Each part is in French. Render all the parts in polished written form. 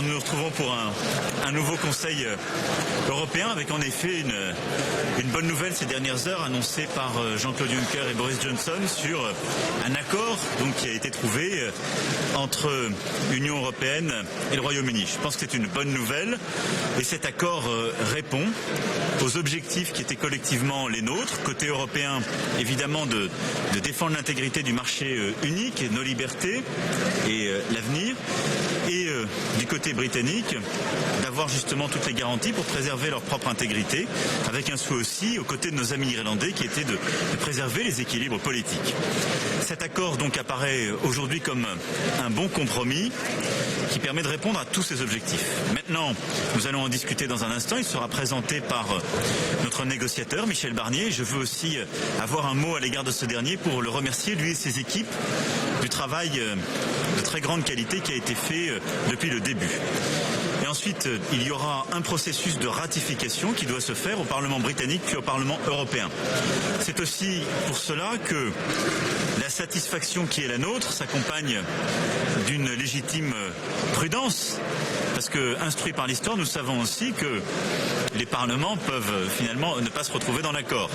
nous nous retrouvons pour un nouveau Conseil européen avec en effet une bonne nouvelle ces dernières heures annoncée par Jean-Claude Juncker et Boris Johnson sur un accord donc, qui a été trouvé entre l'Union européenne et le Royaume-Uni. Je pense que c'est une bonne nouvelle et cet accord répond aux objectifs qui étaient collectivement les nôtres. Côté européen, évidemment, de défendre l'intégrité du marché unique et nos libertés et l'avenir. Et du côté britannique, d'avoir justement toutes les garanties pour préserver leur propre intégrité, avec un souhait aussi, aux côtés de nos amis irlandais, qui était de préserver les équilibres politiques. Cet accord donc apparaît aujourd'hui comme un bon compromis qui permet de répondre à tous ces objectifs. Maintenant, nous allons en discuter dans un instant. Il sera présenté par notre négociateur, Michel Barnier. Je veux aussi avoir un mot à l'égard de ce dernier pour le remercier, lui et ses équipes, du travail de très grande qualité qui a été fait depuis le début. Et ensuite, il y aura un processus de ratification qui doit se faire au Parlement britannique puis au Parlement européen. C'est aussi pour cela que la satisfaction qui est la nôtre s'accompagne d'une légitime prudence. Parce que, instruits par l'histoire, nous savons aussi que les parlements peuvent finalement ne pas se retrouver dans l'accord.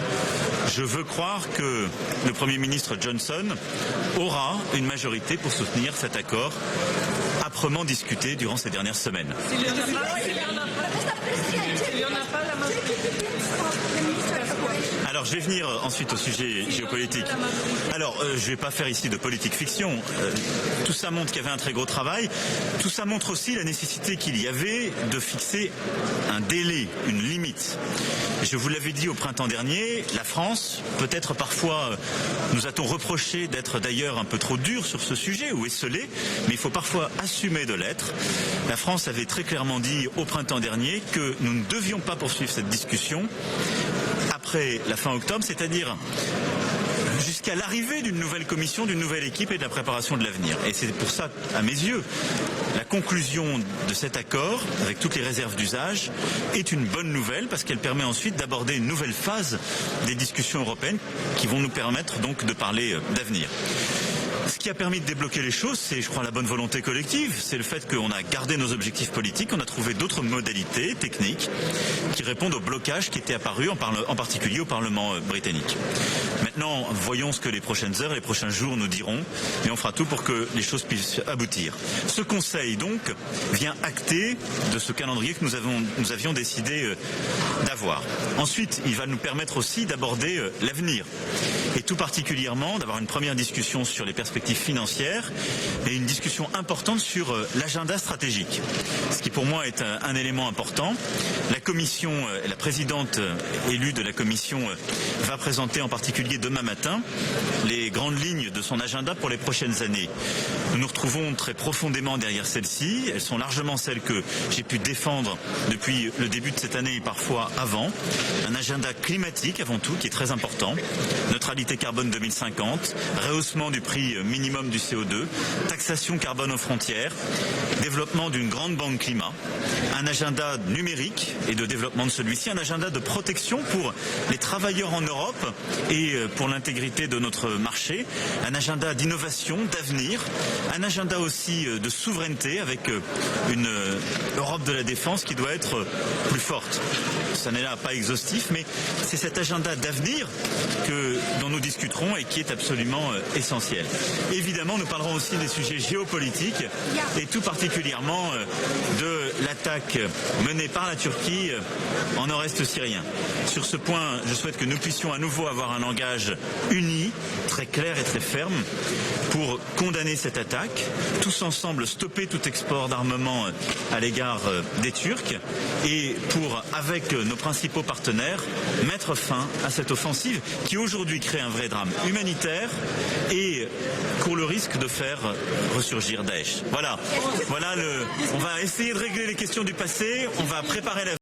Je veux croire que le Premier ministre Johnson aura une majorité pour soutenir cet accord âprement discuté durant ces dernières semaines. Alors je vais venir ensuite au sujet géopolitique. Alors je ne vais pas faire ici de politique fiction. Tout ça montre qu'il y avait un très gros travail. Tout ça montre aussi la nécessité qu'il y avait de fixer un délai, une limite. Je vous l'avais dit au printemps dernier, la France, peut-être parfois nous a-t-on reproché d'être d'ailleurs un peu trop dur sur ce sujet ou esselé, mais il faut parfois assumer de l'être. La France avait très clairement dit au printemps dernier que nous ne devions pas poursuivre cette discussion après la fin octobre, c'est-à-dire jusqu'à l'arrivée d'une nouvelle commission, d'une nouvelle équipe et de la préparation de l'avenir. Et c'est pour ça, à mes yeux, la conclusion de cet accord, avec toutes les réserves d'usage, est une bonne nouvelle parce qu'elle permet ensuite d'aborder une nouvelle phase des discussions européennes qui vont nous permettre donc de parler d'avenir. Ce qui a permis de débloquer les choses, c'est, je crois, la bonne volonté collective. C'est le fait qu'on a gardé nos objectifs politiques, on a trouvé d'autres modalités techniques qui répondent au blocage qui était apparu, en particulier au Parlement britannique. Maintenant, voyons ce que les prochaines heures, les prochains jours nous diront, et on fera tout pour que les choses puissent aboutir. Ce Conseil, donc, vient acter de ce calendrier que nous avions décidé d'avoir. Ensuite, il va nous permettre aussi d'aborder l'avenir, et tout particulièrement d'avoir une première discussion sur les perspectives financières et une discussion importante sur l'agenda stratégique. Ce qui pour moi est un élément important. La Commission, la présidente élue de la Commission va présenter en particulier demain matin les grandes lignes de son agenda pour les prochaines années. Nous nous retrouvons très profondément derrière celles-ci. Elles sont largement celles que j'ai pu défendre depuis le début de cette année et parfois avant. Un agenda climatique avant tout qui est très important. Neutralité carbone 2050, rehaussement du prix minimum du CO2, taxation carbone aux frontières, développement d'une grande banque climat, un agenda numérique et de développement de celui-ci, un agenda de protection pour les travailleurs en Europe et pour l'intégrité de notre marché, un agenda d'innovation, d'avenir, un agenda aussi de souveraineté avec une Europe de la défense qui doit être plus forte. Ça n'est là pas exhaustif, mais c'est cet agenda d'avenir dont nous discuterons et qui est absolument essentiel. Évidemment, nous parlerons aussi des sujets géopolitiques et tout particulièrement de l'attaque menée par la Turquie en nord-est syrien. Sur ce point, je souhaite que nous puissions à nouveau avoir un langage uni, très clair et très ferme pour condamner cette attaque, tous ensemble stopper tout export d'armement à l'égard des Turcs et pour, avec nos principaux partenaires, mettre fin à cette offensive qui aujourd'hui crée un vrai drame humanitaire et court le risque de faire ressurgir Daesh. Voilà, on va essayer de régler les questions du passé, on va préparer l'avenir.